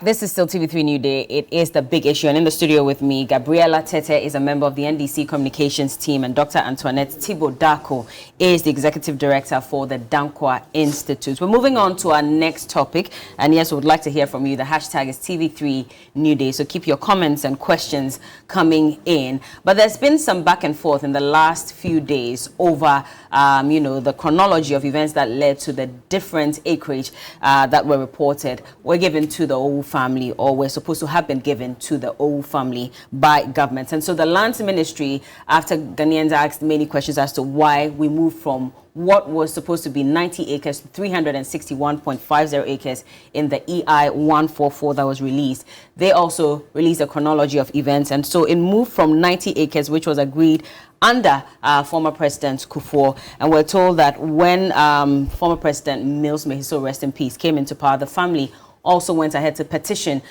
This is still TV3Newday. It is the big issue. And in the studio with me, Gabriela Tete is a member of the NDC communications team, and Dr. Antoinette Thibault-Darko is the executive director for the Dankwa Institute. We're moving on to our next topic. And yes, we would like to hear from you. The hashtag is TV3Newday. So keep your comments and questions coming in. But there's been some back and forth in the last few days over, the chronology of events that led to the different acreage that were reported were given to the Owu family, or were supposed to have been given to the Owu family by government. And so the Lands Ministry, after Ghanaians asked many questions as to why we moved from what was supposed to be 90 acres to 361.50 acres in the EI 144 that was released, they also released a chronology of events. And so it moved from 90 acres, which was agreed under former President Kufuor. And we're told that when former President Mills, may he so rest in peace, came into power, the family also went ahead to petition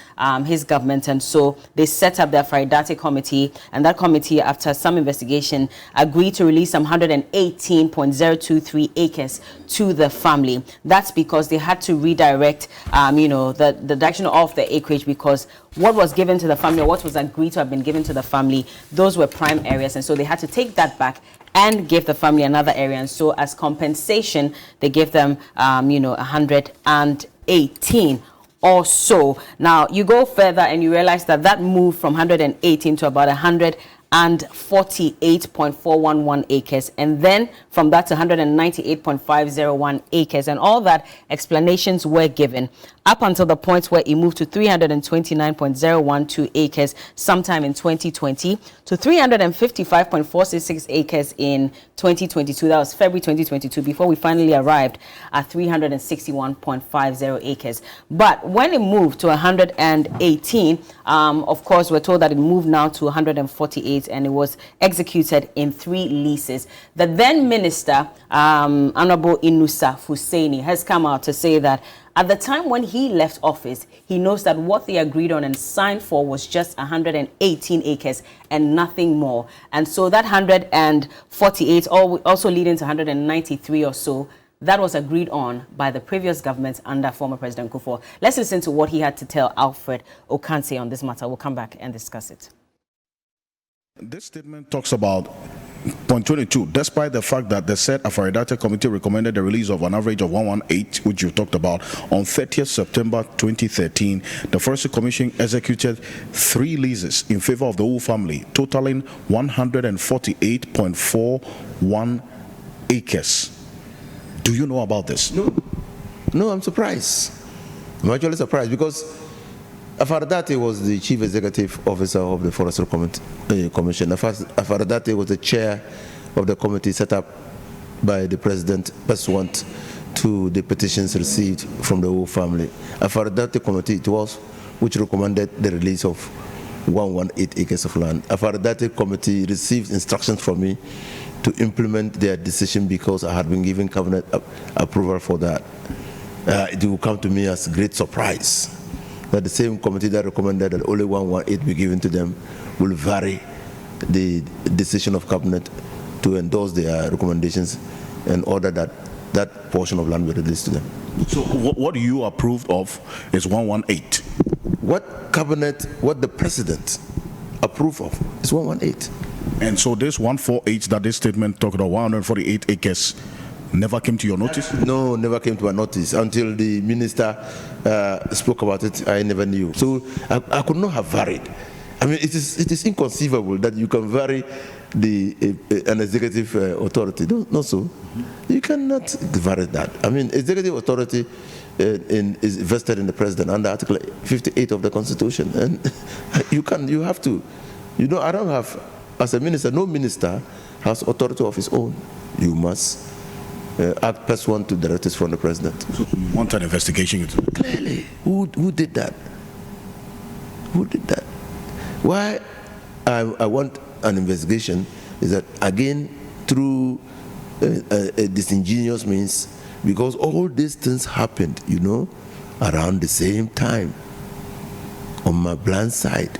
his government, and so they set up their Faridate committee, and that committee, after some investigation, agreed to release some 118.023 acres to the family. That's because they had to redirect, the direction of the acreage, because what was given to the family, or what was agreed to have been given to the family, those were prime areas, and so they had to take that back and give the family another area. And so as compensation, they gave them, 118 or so. Now you go further and you realize that that moved from 118 to about 148.411 acres, and then from that to 198.501 acres, and all that explanations were given up until the point where it moved to 329.012 acres sometime in 2020 to 355.466 acres in 2022. That was February 2022, before we finally arrived at 361.50 acres. But when it moved to 118, of course, we're told that it moved now to 148, and it was executed in 3 leases. The then minister, Honorable Inusa Fuseni, has come out to say that at the time when he left office, he knows that what they agreed on and signed for was just 118 acres and nothing more. And so that 148, also leading to 193 or so, that was agreed on by the previous government under former President Kufuor. Let's listen to what he had to tell Alfred Okanse on this matter. We'll come back and discuss it. This statement talks about point 22. Despite the fact that the said Afaridate committee recommended the release of an average of 118, which you talked about, on 30th September 2013, the Forestry Commission executed 3 leases in favor of the Owu family, totaling 148.41 acres. Do you know about this? No, I'm surprised. I'm actually surprised, because Afaridate was the chief executive officer of the Forestry Commission. Afaridate was the chair of the committee set up by the president pursuant to the petitions received from the Owu family. Afaridate committee it was which recommended the release of 118 acres of land. Afaridate committee received instructions from me to implement their decision, because I had been given cabinet approval for that. It will come to me as a great surprise that the same committee that recommended that only 118 be given to them will vary the decision of cabinet to endorse their recommendations and order that that portion of land be released to them. So what you approved of is 118? What the president approved of is 118. And so this 148 that this statement talked about, 148 acres, never came to your notice? No, never came to my notice until the minister spoke about it. I never knew. So I could not have varied. I mean, it is inconceivable that you can vary an executive authority. Not so. You cannot vary that. I mean, executive authority is vested in the president under Article 58 of the Constitution, and you have to. I don't have, as a minister, no minister has authority of his own. You must act pursuant to directives from the president. So you want an investigation? Clearly, who did that? Who did that? Why I want an investigation is that, again, through a disingenuous means, because all these things happened, around the same time on my blind side.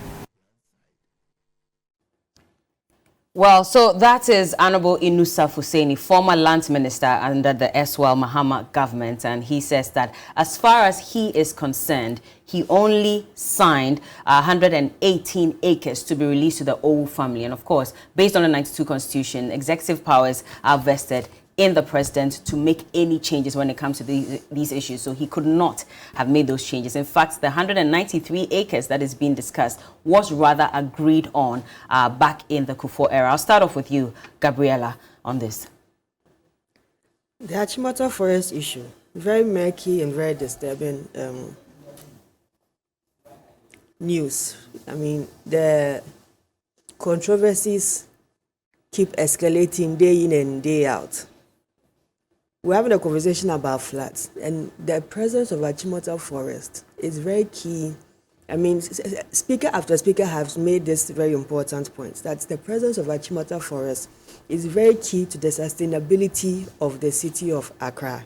Well, so that is Honorable Inusa Fuseni, former lands minister under the Eswal Mahama government, and he says that as far as he is concerned, he only signed 118 acres to be released to the Owu family. And of course, based on the 92 Constitution, executive powers are vested in the president to make any changes when it comes to these issues. So he could not have made those changes. In fact, the 193 acres that is being discussed was rather agreed on back in the Kufuor era. I'll start off with you, Gabriela, on this. The Achimota forest issue, very murky and very disturbing news. I mean, the controversies keep escalating day in and day out. We're having a conversation about floods, and the presence of Achimota forest is very key. I mean, speaker after speaker has made this very important point, that the presence of Achimota forest is very key to the sustainability of the city of Accra.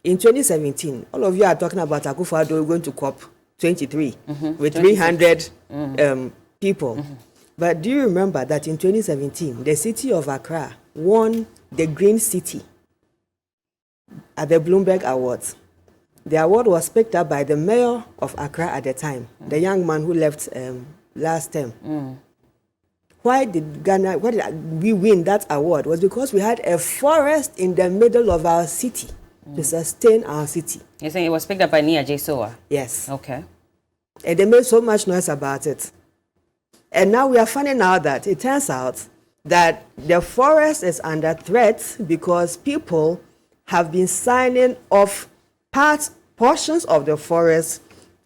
In 2017, all of you are talking about Akufo-Addo going to COP 23 with 300 people. But do you remember that in 2017, the city of Accra won the Green City at the Bloomberg Awards? The award was picked up by the mayor of Accra at the time, the young man who left last term. Why did we win that award? Was because we had a forest in the middle of our city to sustain our city. You're saying it was picked up by Nia J. Yes. Okay. And they made so much noise about it. And now we are finding out that it turns out that the forest is under threat because people have been signing off portions of the forest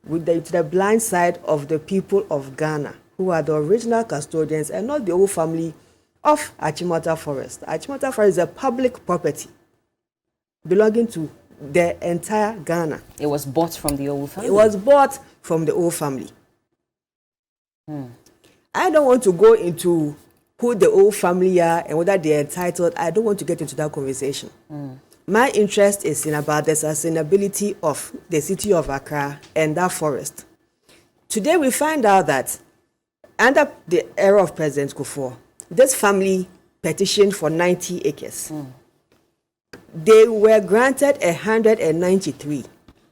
to the blind side of the people of Ghana, who are the original custodians and not the whole family of Achimota Forest. Achimota Forest is a public property belonging to the entire Ghana. It was bought from the Owu family? It was bought from the Owu family. I don't want to go into who the Owu family are and whether they are entitled. I don't want to get into that conversation. My interest is in about the sustainability of the city of Accra and that forest. Today we find out that under the era of President Kufuor, this family petitioned for 90 acres. They were granted 193.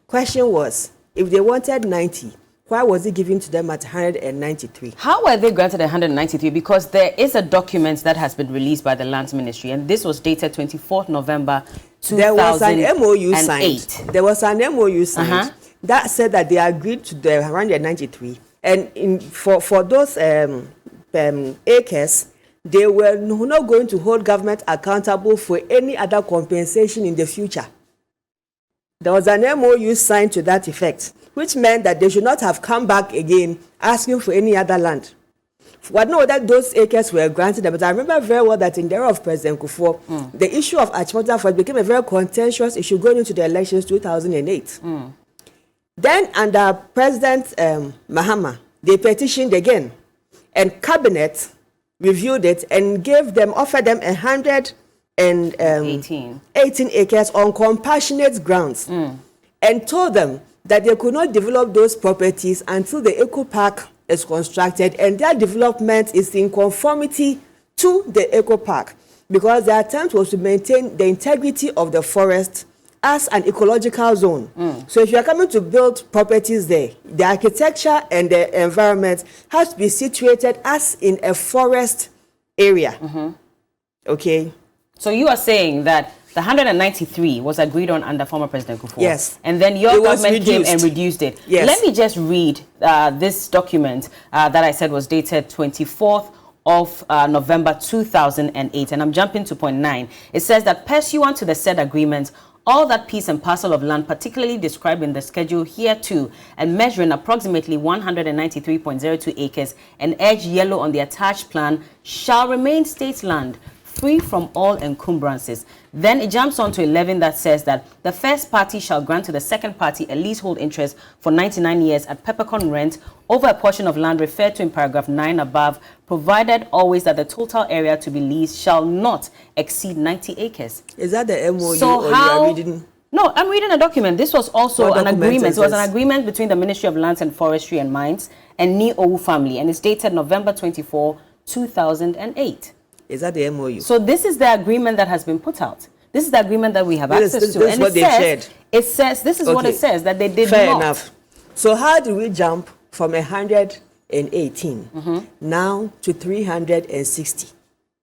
Question was, if they wanted 90, why was it given to them at 193? How were they granted 193? Because there is a document that has been released by the Lands Ministry, and this was dated 24th November 2008. There was an MOU signed. There was an MOU signed that said that they agreed to the 193. And for those acres, they were not going to hold government accountable for any other compensation in the future. There was an MOU signed to that effect, which meant that they should not have come back again asking for any other land. I know that those acres were granted, but I remember very well that in the era of President Kufuor, the issue of Achimota Forest became a very contentious issue going into the elections 2008. Then under President Mahama, they petitioned again, and Cabinet reviewed it and offered them 118 acres on compassionate grounds, and told them that they could not develop those properties until the Eco Park is constructed, and their development is in conformity to the Eco Park, because the attempt was to maintain the integrity of the forest as an ecological zone. So if you are coming to build properties there, the architecture and the environment has to be situated as in a forest area. Okay? So you are saying that the 193 was agreed on under former President Kufuor. Yes. And then your government came and reduced it. Yes. Let me just read this document that I said was dated 24th of November 2008. And I'm jumping to point 9. It says that pursuant to the said agreement, all that piece and parcel of land particularly described in the schedule hereto and measuring approximately 193.02 acres and edged yellow on the attached plan shall remain state land, free from all encumbrances. Then it jumps on to 11 that says that the first party shall grant to the second party a leasehold interest for 99 years at peppercorn rent over a portion of land referred to in paragraph 9 above, provided always that the total area to be leased shall not exceed 90 acres. Is that the MOU so or how, you are reading? No, I'm reading a document. This was also What an document agreement. is It was this? an agreement between the Ministry of Lands and Forestry and Mines and Ni Owu family, and it's dated November 24, 2008. Is that the MOU? So this is the agreement that has been put out. This is the agreement that we have access to. This is what they shared. It says, this is what it says, that they did Fair not. enough. So how do we jump from 118 now to 360?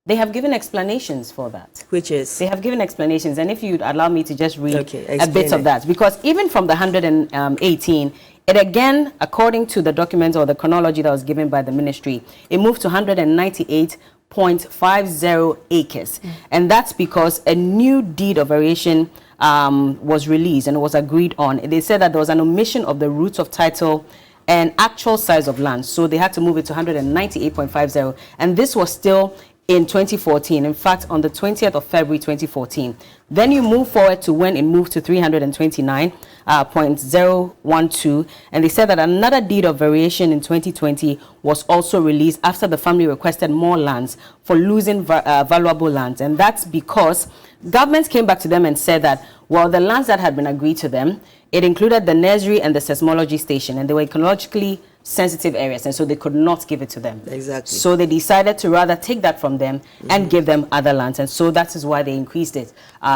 They have given explanations for that. Which is? They have given explanations, and if you'd allow me to just read a bit explain of that. Because even from the 118, it again, according to the document or the chronology that was given by the ministry, it moved to 198.50 acres. And that's because a new deed of variation was released and was agreed on. They said that there was an omission of the roots of title and actual size of land. So they had to move it to 198.50. And this was still in 2014, in fact, on the 20th of February 2014. Then you move forward to when it moved to 329.012, and they said that another deed of variation in 2020 was also released after the family requested more lands for losing valuable lands. And that's because governments came back to them and said that, well, the lands that had been agreed to them, it included the nursery and the seismology station, and they were ecologically sensitive areas, and so they could not give it to them. Exactly. So they decided to rather take that from them and give them other lands, and so that is why they increased it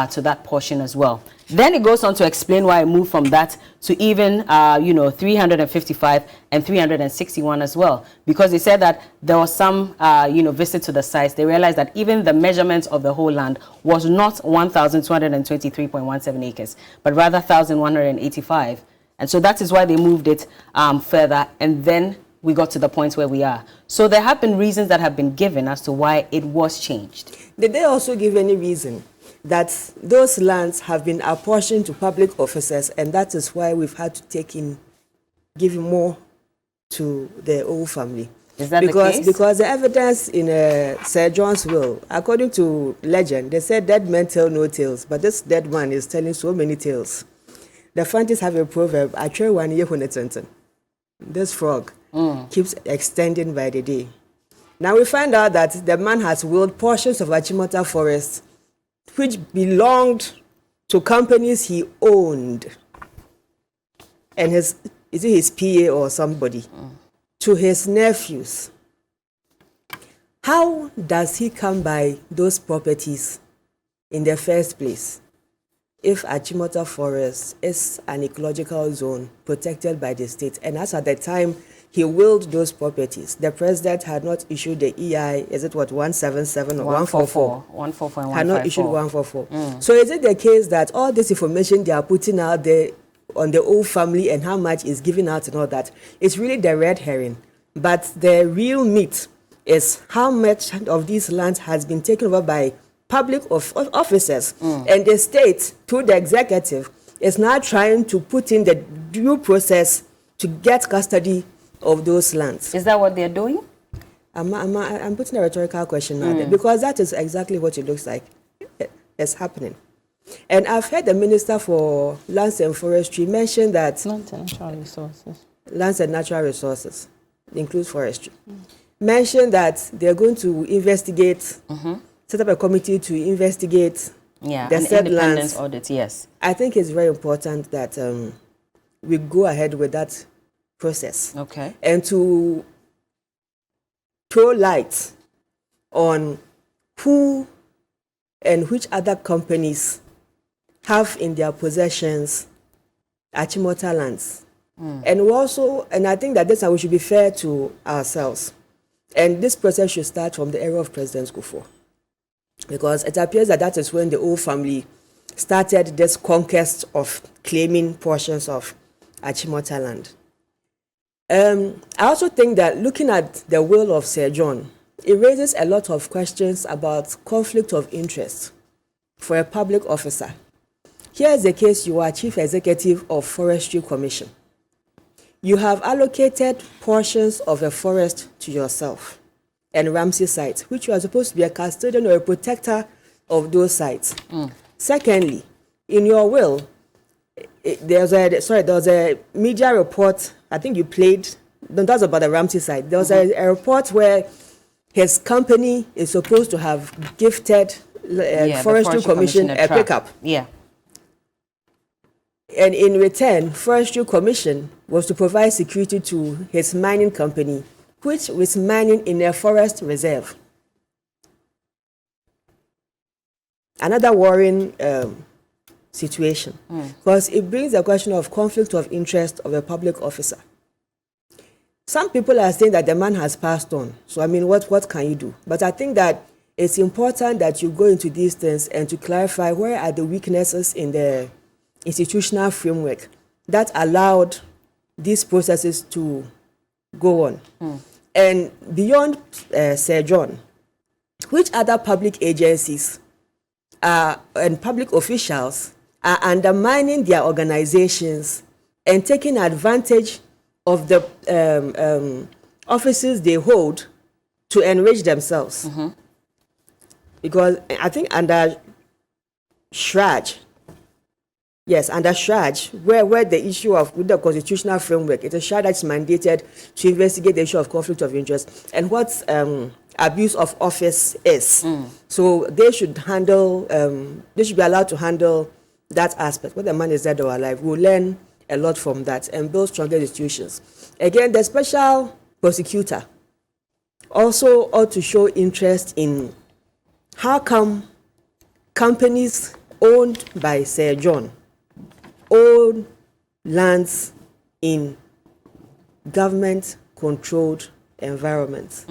to that portion as well. Then it goes on to explain why it moved from that to even 355 and 361 as well, because they said that there was some visit to the sites. They realized that even the measurements of the whole land was not 1,223.17 acres, but rather 1,185. And so that is why they moved it further, and then we got to the point where we are. So there have been reasons that have been given as to why it was changed. Did they also give any reason that those lands have been apportioned to public officers, and that is why we've had to give more to the old family? Is that the case? Because the evidence in Sir John's will, according to legend, they said dead men tell no tales, but this dead man is telling so many tales. The Fantis have a proverb, this frog keeps extending by the day. Now we find out that the man has willed portions of Achimota forest which belonged to companies he owned, and is it his PA or somebody, to his nephews. How does he come by those properties in the first place if Achimota Forest is an ecological zone protected by the state? And as at the time he willed those properties, the president had not issued the EI, is it what, 177 or 144? 144 and 154. Had not issued 144. So is it the case that all this information they are putting out there on the old family and how much is given out and all that, it's really the red herring? But the real meat is how much of these lands has been taken over by public officers, and the state, through the executive, is now trying to put in the due process to get custody of those lands. Is that what they're doing? I'm putting a rhetorical question out there, because that is exactly what it looks like is happening. And I've heard the Minister for Lands and Forestry mention that Lands and natural resources includes forestry. Mention that they're going to investigate, set up a committee to investigate the said lands. Audit, yes. I think it's very important that we go ahead with that process. Okay. And to throw light on who and which other companies have in their possessions Achimota lands. And also, and I think that this time we should be fair to ourselves. And this process should start from the era of President Kufuor, because it appears that that is when the old family started this conquest of claiming portions of Achimota land. I also think that looking at the will of Sir John, it raises a lot of questions about conflict of interest for a public officer. Here is the case: you are Chief Executive of Forestry Commission. You have allocated portions of a forest to yourself and Ramsey sites, which you are supposed to be a custodian or a protector of those sites. Secondly, in your will, there was a media report, I think you played, that's about the Ramsey site. There was a report where his company is supposed to have gifted Forestry Commission a pickup. Yeah. And in return, Forestry Commission was to provide security to his mining company, which was mining in a forest reserve. another worrying situation, because it brings the question of conflict of interest of a public officer. Some people are saying that the man has passed on. So, I mean, what can you do? But I think that it's important that you go into these things and to clarify where are the weaknesses in the institutional framework that allowed these processes to go on. And beyond Sir John, which other public agencies and public officials are undermining their organizations and taking advantage of the offices they hold to enrich themselves? Because I think under Shraj, yes, under Shraj, where the issue of with the constitutional framework, it's a Shraj that's mandated to investigate the issue of conflict of interest and what abuse of office is. So they should handle, they should be allowed to handle that aspect. Whether the man is dead or alive, we'll learn a lot from that and build stronger institutions. Again, the special prosecutor also ought to show interest in how come companies owned by Sir John own lands in government-controlled environments.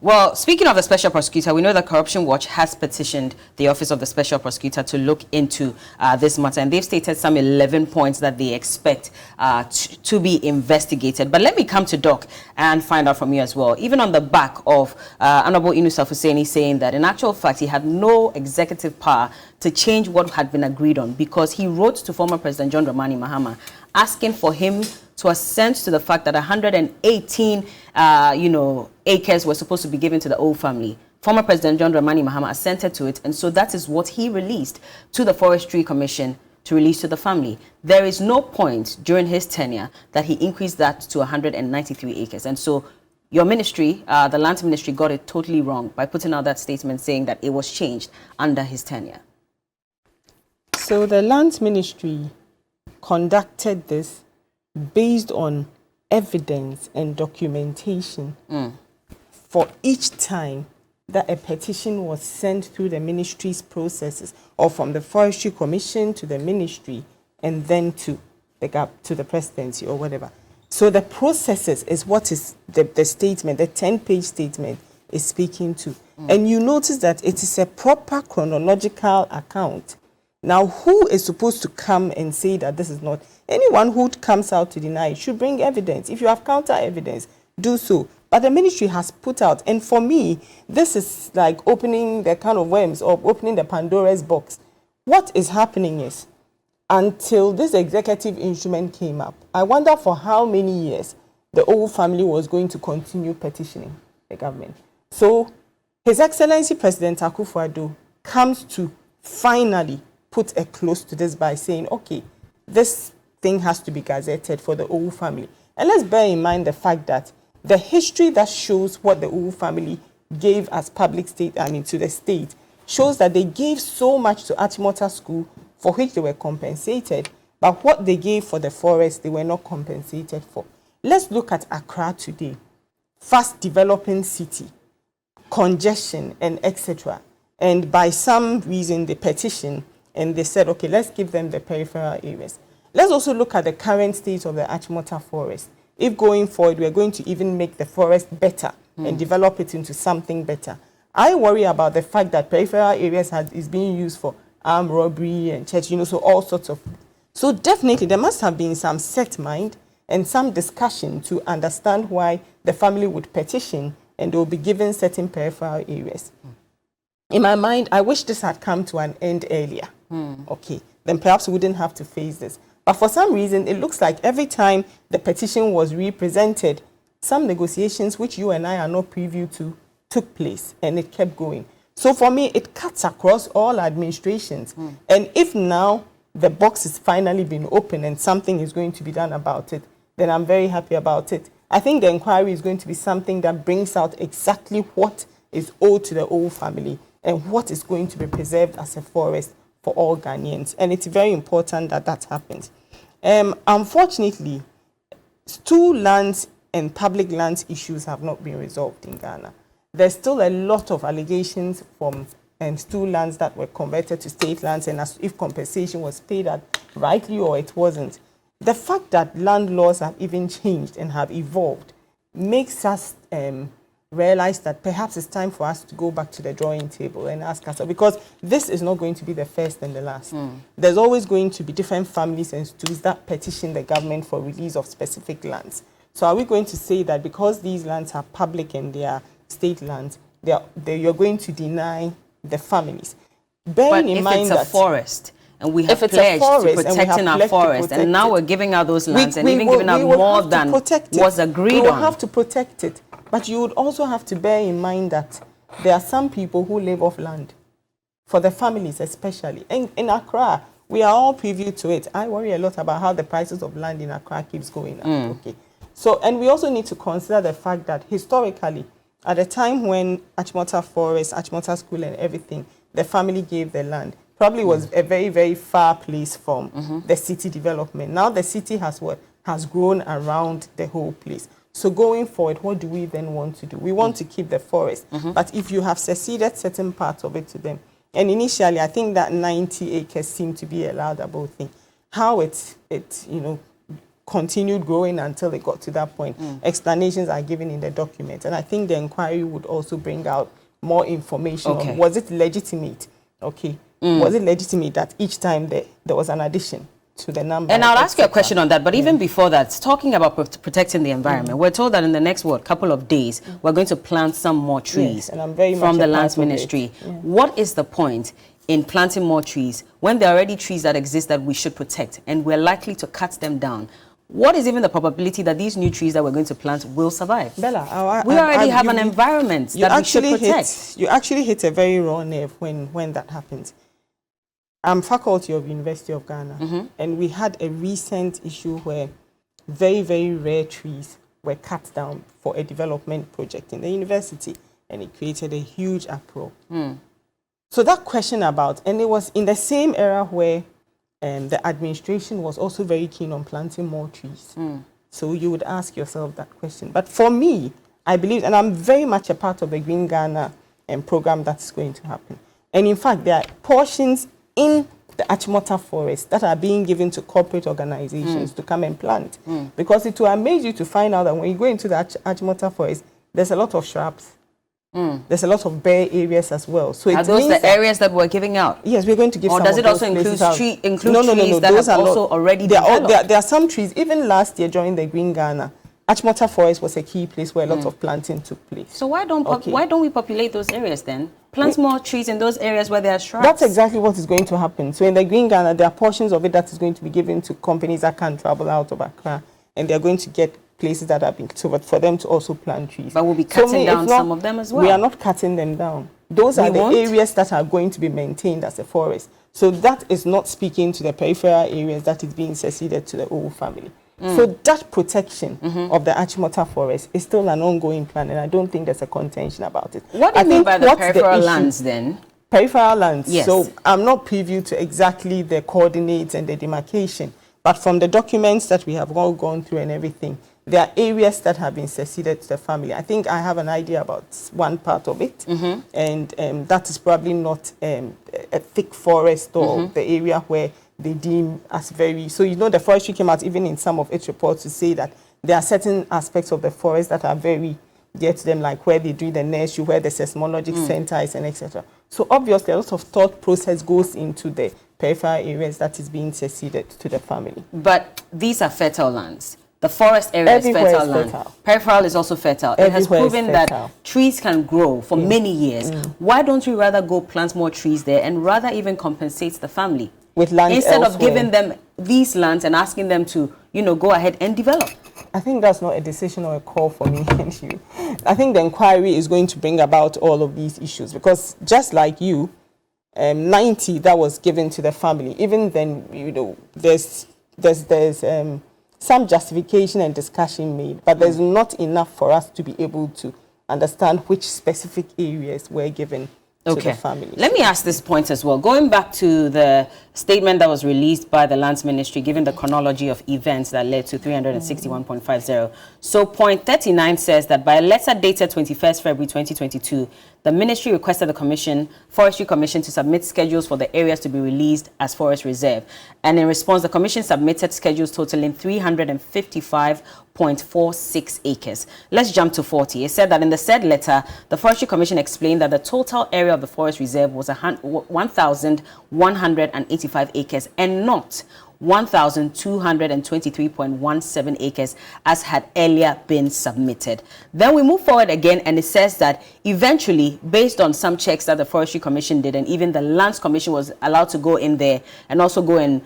Well, speaking of the special prosecutor, we know that Corruption Watch has petitioned the Office of the Special Prosecutor to look into this matter, and they've stated some 11 points that they expect to be investigated. But let me come to Doc and find out from you as well. Even on the back of Honorable Inusaf Hussaini saying that in actual fact he had no executive power to change what had been agreed on, because he wrote to former President John Dramani Mahama asking for him to assent to the fact that 118, acres were supposed to be given to the old family. Former President John Dramani Mahama assented to it, and so that is what he released to the Forestry Commission to release to the family. There is no point during his tenure that he increased that to 193 acres, and so your ministry, the Lands Ministry, got it totally wrong by putting out that statement saying that it was changed under his tenure. So the Lands Ministry conducted this based on evidence and documentation for each time that a petition was sent through the ministry's processes, or from the Forestry Commission to the ministry and then to the presidency or whatever. So the processes is what is the statement, the 10-page statement is speaking to. And you notice that it is a proper chronological account. Now, who is supposed to come and say that this is not? Anyone who comes out to deny it should bring evidence. If you have counter evidence, do so. But the ministry has put out, and for me, this is like opening the can of worms or opening the Pandora's box. What is happening is, until this executive instrument came up, I wonder for how many years the old family was going to continue petitioning the government. So, His Excellency President Akufo-Addo comes to finally put a close to this by saying, okay, this thing has to be gazetted for the old family. And let's bear in mind the fact that the history that shows what the old family gave as public state, to the state, shows that they gave so much to Achimota School, for which they were compensated, but what they gave for the forest, they were not compensated for. Let's look at Accra today. Fast developing city, congestion, and etc. And by some reason, they petitioned and they said, okay, let's give them the peripheral areas. Let's also look at the current state of the Achimota forest. If going forward, we're going to even make the forest better and develop it into something better. I worry about the fact that peripheral areas is being used for armed robbery and church, so all sorts of. So definitely there must have been some set mind and some discussion to understand why the family would petition and they will be given certain peripheral areas. In my mind, I wish this had come to an end earlier. Okay, then perhaps we wouldn't have to face this. But for some reason, it looks like every time the petition was represented, some negotiations which you and I are not privy to took place, and it kept going. So for me, it cuts across all administrations. And if now the box is finally been opened and something is going to be done about it, then I'm very happy about it. I think the inquiry is going to be something that brings out exactly what is owed to the old family and what is going to be preserved as a forest for all Ghanaians. And it's very important that that happens. Unfortunately, two lands and public lands issues have not been resolved in Ghana. There's still a lot of allegations from stool lands that were converted to state lands, and as if compensation was paid at rightly or it wasn't. The fact that land laws have even changed and have evolved makes us realize that perhaps it's time for us to go back to the drawing table and ask ourselves, because this is not going to be the first and the last. There's always going to be different families and stools that petition the government for release of specific lands. So are we going to say that because these lands are public and they are state lands, you're going to deny the families? Bearing in mind that if it's a forest, and we have pledged to protecting our forest, and now we're giving out those lands and even giving out more than was agreed on. We will have to protect it. But you would also have to bear in mind that there are some people who live off land, for the families especially. And in Accra, we are all privy to it. I worry a lot about how the prices of land in Accra keeps going up. Okay. So, and we also need to consider the fact that historically, at the time when Achimota Forest, Achimota School and everything, the family gave the land, probably was a very, very far place from the city development. Now the city has grown around the whole place. So going forward, what do we then want to do? We want to keep the forest. But if you have seceded certain parts of it to them, and initially I think that 90 acres seemed to be a allowable thing, how it continued growing until it got to that point. Explanations are given in the document. And I think the inquiry would also bring out more information on, was it legitimate? Okay. Was it legitimate that each time there was an addition to the number? And I'll ask you a question on that, but even before that, talking about protecting the environment, we're told that in the next couple of days, we're going to plant some more trees and I'm very from much the Lands Ministry. What is the point in planting more trees when there are already trees that exist that we should protect and we're likely to cut them down? What is even the probability that these new trees that we're going to plant will survive? Bella, we already have an environment that we should protect. You actually hit a very raw nerve when that happens. I'm faculty of University of Ghana, and we had a recent issue where very, very rare trees were cut down for a development project in the university, and it created a huge uproar. So that question about, and it was in the same era where the administration was also very keen on planting more trees. So you would ask yourself that question. But for me, I believe, and I'm very much a part of the Green Ghana program that's going to happen. And in fact, there are portions in the Achimota forest that are being given to corporate organizations to come and plant. Because it will amaze you to find out that when you go into the Achimota forest, there's a lot of shrubs. There's a lot of bare areas as well. So are those the areas that we're giving out? Yes, we're going to give some. Or does it also include trees that have also already developed? There are some trees. Even last year during the Green Ghana, Achimota Forest was a key place where a lot of planting took place. So why don't we populate those areas then? Plant more trees in those areas where there are shrubs. That's exactly what is going to happen. So in the Green Ghana, there are portions of it that is going to be given to companies that can't travel out of Accra, and they're going to get places that are being covered for them to also plant trees. But we'll be cutting down some of them as well. We are not cutting them down. Those are the areas that are going to be maintained as a forest. So that is not speaking to the peripheral areas that is being seceded to the old family. So that protection of the Achimota forest is still an ongoing plan, and I don't think there's a contention about it. What do you mean by the peripheral lands then? Peripheral lands. Yes. So I'm not privy to exactly the coordinates and the demarcation, but from the documents that we have all gone through and everything, there are areas that have been seceded to the family. I think I have an idea about one part of it, and that is probably not a thick forest or the area where they deem as very... So, you know, the forestry came out even in some of its reports to say that there are certain aspects of the forest that are very dear to them, like where they do the nursery, where the seismologic center is, and etc. So, obviously, a lot of thought process goes into the peripheral areas that is being seceded to the family. But these are fertile lands. The forest area is fertile land. Peripheral is also fertile. It has proven that trees can grow for many years. Why don't we rather go plant more trees there and rather even compensate the family with land instead of giving them these lands and asking them to, you know, go ahead and develop? I think that's not a decision or a call for me and you. I think the inquiry is going to bring about all of these issues, because just like you, 90 that was given to the family, even then, you know, there's some justification and discussion made, but there's not enough for us to be able to understand which specific areas were given to the family. Let me ask this point as well. Going back to the statement that was released by the Lands Ministry, given the chronology of events that led to 361.50. So point 39 says that by a letter dated 21st February 2022, the ministry requested the Forestry Commission to submit schedules for the areas to be released as forest reserve. And in response, the commission submitted schedules totaling 355.46 acres. Let's jump to 40. It said that in the said letter, the Forestry Commission explained that the total area of the forest reserve was 1,185 acres and not 1,223.17 acres as had earlier been submitted. Then we move forward again, and it says that eventually, based on some checks that the Forestry Commission did, and even the Lands Commission was allowed to go in there and also go and,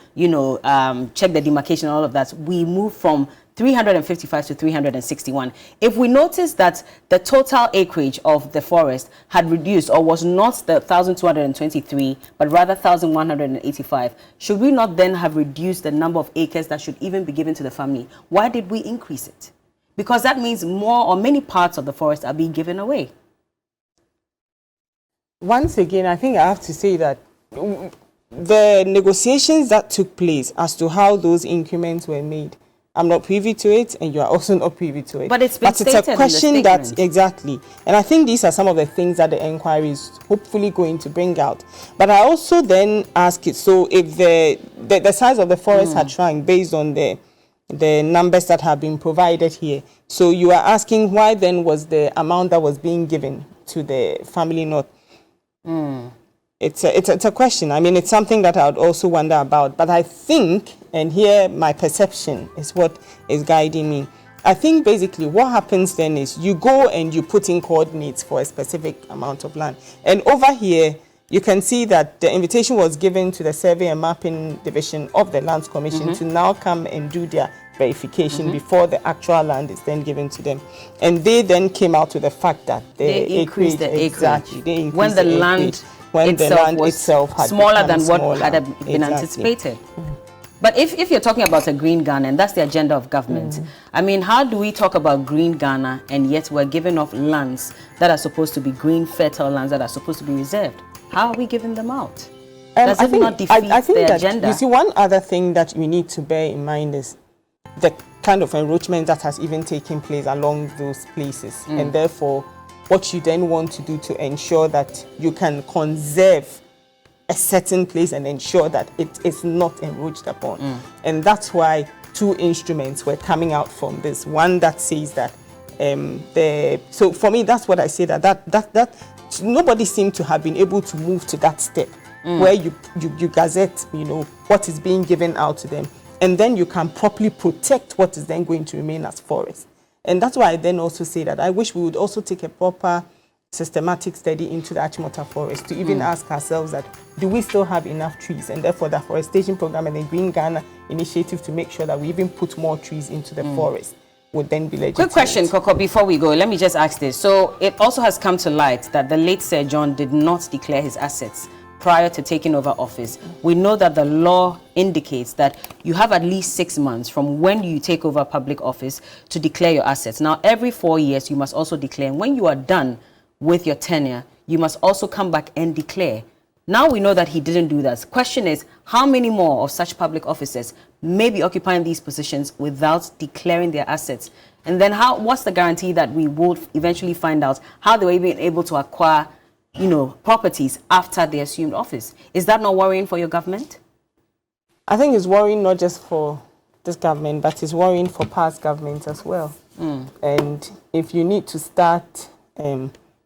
check the demarcation and all of that, we move from 355 to 361. If we notice that the total acreage of the forest had reduced, or was not the 1,223, but rather 1,185, should we not then have reduced the number of acres that should even be given to the family? Why did we increase it? Because that means more or many parts of the forest are being given away. Once again, I think I have to say that the negotiations that took place as to how those increments were made, I'm not privy to it, and you are also not privy to it. But it's been stated a question in the that, statement. exactly. And I think these are some of the things that the inquiry is hopefully going to bring out. But I also then ask it, so if the size of the forest had shrunk based on the numbers that have been provided here, so you are asking why then was the amount that was being given to the family not? It's a question. I mean, it's something that I would also wonder about. But I think, and here my perception is what is guiding me, I think basically what happens then is you go and you put in coordinates for a specific amount of land. And over here, you can see that the invitation was given to the Survey and Mapping Division of the Lands Commission to now come and do their verification before the actual land is then given to them. And they then came out with the fact that They increased the acreage. Exactly, they increased when the land itself had smaller than what smaller. had been anticipated. But if you're talking about a green Ghana, and that's the agenda of government, I mean, how do we talk about green Ghana and yet we're giving off lands that are supposed to be green, fertile lands that are supposed to be reserved? How are we giving them out? Does it not defeat the agenda? You see, one other thing that we need to bear in mind is the kind of enrichment that has even taken place along those places. And therefore, what you then want to do to ensure that you can conserve a certain place and ensure that it is not enriched upon. And that's why two instruments were coming out from this. One that says that, so for me, that's what I say, that nobody seemed to have been able to move to that step where you gazette, what is being given out to them. And then you can properly protect what is then going to remain as forest. And that's why I then also say that I wish we would also take a proper systematic study into the Achimota forest to even ask ourselves that, do we still have enough trees? And therefore the forestation program and the Green Ghana initiative to make sure that we even put more trees into the forest would then be legitimate. Quick question, Coco, before we go, let me just ask this. So it also has come to light that the late Sir John did not declare his assets prior to taking over office. We know that the law indicates that you have at least 6 months from when you take over public office to declare your assets. Now, every 4 years, you must also declare. And when you are done with your tenure, you must also come back and declare. Now we know that he didn't do that. Question is, how many more of such public officers may be occupying these positions without declaring their assets? And then what's the guarantee that we will eventually find out how they were even able to acquire properties after they assumed office? Is that not worrying for your government? I think it's worrying not just for this government, but it's worrying for past governments as well. And if you need to start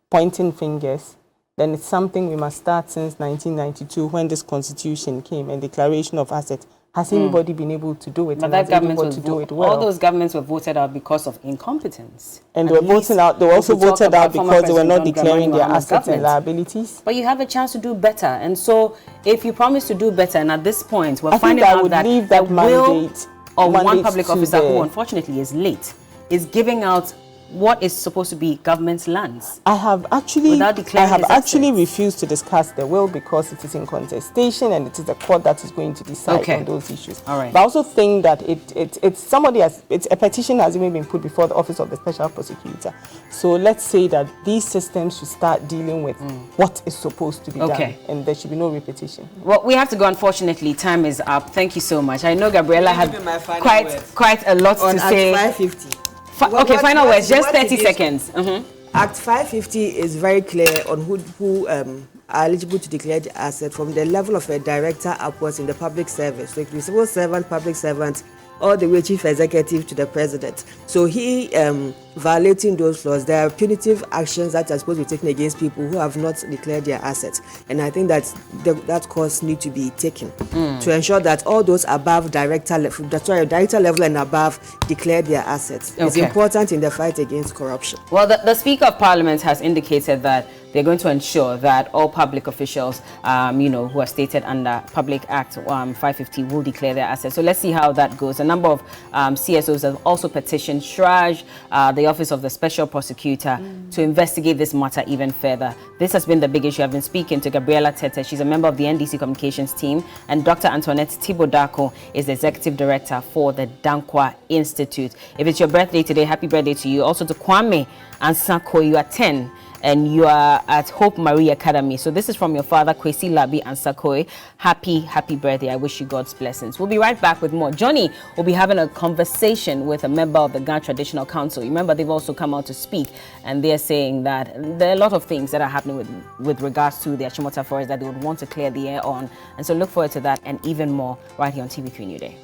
pointing fingers, then it's something we must start since 1992 when this constitution came and declaration of assets. Has anybody been able to do it? But that government was all those governments were voted out because of incompetence. And they were voted out. They were also voted out because they were not declaring their assets and liabilities. But you have a chance to do better. And so, if you promise to do better, and at this point we're finding out that the will of one public officer who unfortunately is late is giving out what is supposed to be government's lands? I have actually Without declaring his assets. refused to discuss the will because it is in contestation and it is the court that is going to decide on those issues. All right. But I also think that a petition has even been put before the office of the special prosecutor. So let's say that these systems should start dealing with what is supposed to be done, and there should be no repetition. Well, we have to go. Unfortunately, time is up. Thank you so much. I know Gabriela had quite a lot to say. Act 550. Final words, just 30 seconds. Act 550 is very clear on who are eligible to declare the asset from the level of a director upwards in the public service. So it could be civil servant, public servant, all the way chief executive to the president. So he violating those laws, there are punitive actions that are supposed to be taken against people who have not declared their assets. And I think that that course need to be taken to ensure that all those above director level and above declare their assets. It's important in the fight against corruption. Well, the Speaker of Parliament has indicated that they're going to ensure that all public officials, who are stated under Public Act 550 will declare their assets. So let's see how that goes. A number of CSOs have also petitioned SHRAJ, the Office of the Special Prosecutor, to investigate this matter even further. This has been the big issue. I've been speaking to Gabriela Tete. She's a member of the NDC Communications team, and Dr. Antoinette Thibault-Darko is the Executive Director for the Dankwa Institute. If it's your birthday today, happy birthday to you. Also to Kwame Ansako, you are 10. And you are at Hope Marie Academy. So this is from your father, Kwesi Labi Ansakoi. Happy birthday. I wish you God's blessings. We'll be right back with more. Johnny will be having a conversation with a member of the Ghana Traditional Council. Remember, they've also come out to speak, and they're saying that there are a lot of things that are happening with regards to the Achimota forest that they would want to clear the air on. And so look forward to that and even more right here on TV3 Newday.